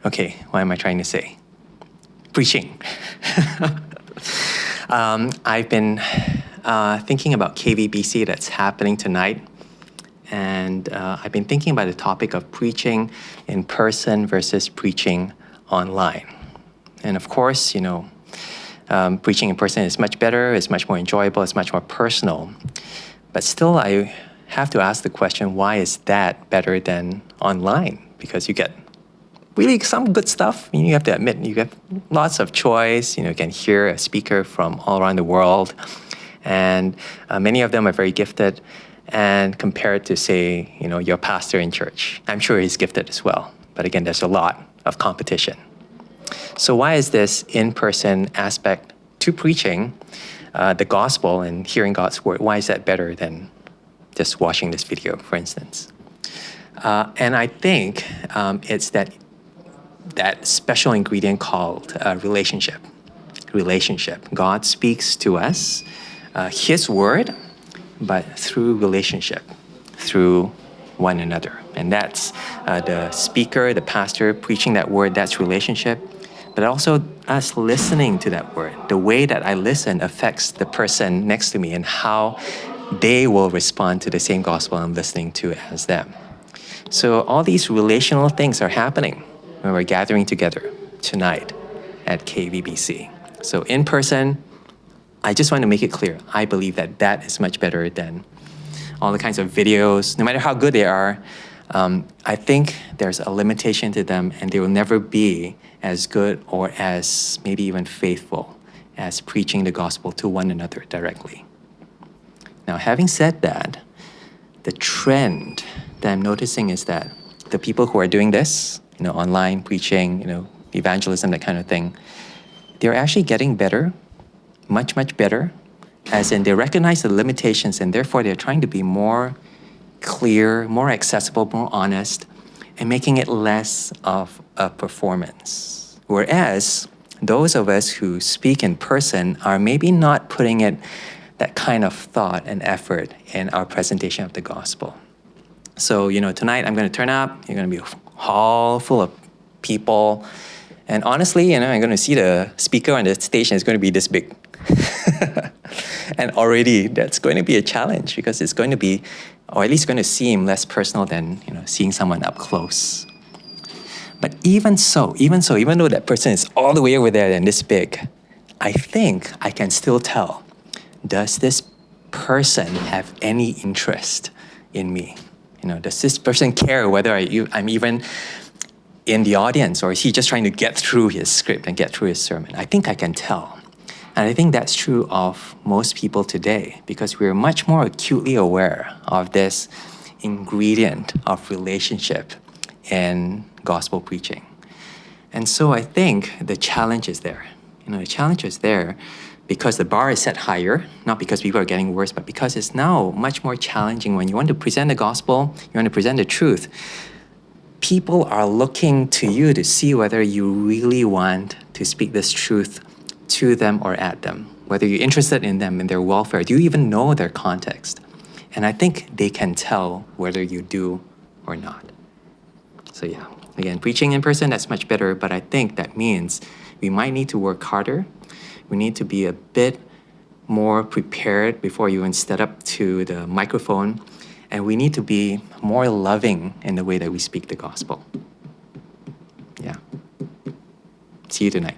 Okay, what am I trying to say? Preaching. I've been thinking about KVBC that's happening tonight. And I've been thinking about the topic of preaching in person versus preaching online. And of course, preaching in person is much better, it's much more enjoyable, it's much more personal. But still, I have to ask the question, why is that better than online? Because you get really some good stuff. You have to admit, you get lots of choice. You can hear a speaker from all around the world. And many of them are very gifted. And compared to, say, your pastor in church, I'm sure he's gifted as well. But again, there's a lot of competition. So why is this in-person aspect to preaching the gospel and hearing God's word, why is that better than just watching this video, for instance? And I think it's that special ingredient called relationship. Relationship. God speaks to us, His word, but through relationship, through one another. And that's the speaker, the pastor preaching that word, that's relationship. But also us listening to that word. The way that I listen affects the person next to me and how they will respond to the same gospel I'm listening to as them. So all these relational things are happening when we're gathering together tonight at KVBC. So in person, I just want to make it clear, I believe that is much better than all the kinds of videos, no matter how good they are. I think there's a limitation to them, and they will never be as good or as maybe even faithful as preaching the gospel to one another directly. Now, having said that, the trend that I'm noticing is that the people who are doing this, online preaching, evangelism, that kind of thing, they're actually getting better, much, much better, as in they recognize the limitations and therefore they're trying to be more clear, more accessible, more honest, and making it less of a performance. Whereas those of us who speak in person are maybe not putting that kind of thought and effort in our presentation of the gospel. So, tonight I'm going to turn up, you're going to be a hall full of people, and honestly, I'm going to see the speaker on the stage and it's going to be this big. And already that's going to be a challenge because it's going to be, or at least going to seem less personal than seeing someone up close. But even though that person is all the way over there and this big, I think I can still tell, does this person have any interest in me? Does this person care whether I'm even in the audience, or is he just trying to get through his script and get through his sermon? I think I can tell. And I think that's true of most people today because we're much more acutely aware of this ingredient of relationship in gospel preaching. And so I think the challenge is there. The challenge is there because the bar is set higher, not because people are getting worse, but because it's now much more challenging when you want to present the gospel, you want to present the truth. People are looking to you to see whether you really want to speak this truth to them or at them, whether you're interested in them and their welfare. Do you even know their context? And I think they can tell whether you do or not. So yeah, again, preaching in person, that's much better, but I think that means we might need to work harder. We need to be a bit more prepared before you even step up to the microphone, and we need to be more loving in the way that we speak the gospel. Yeah. See you tonight.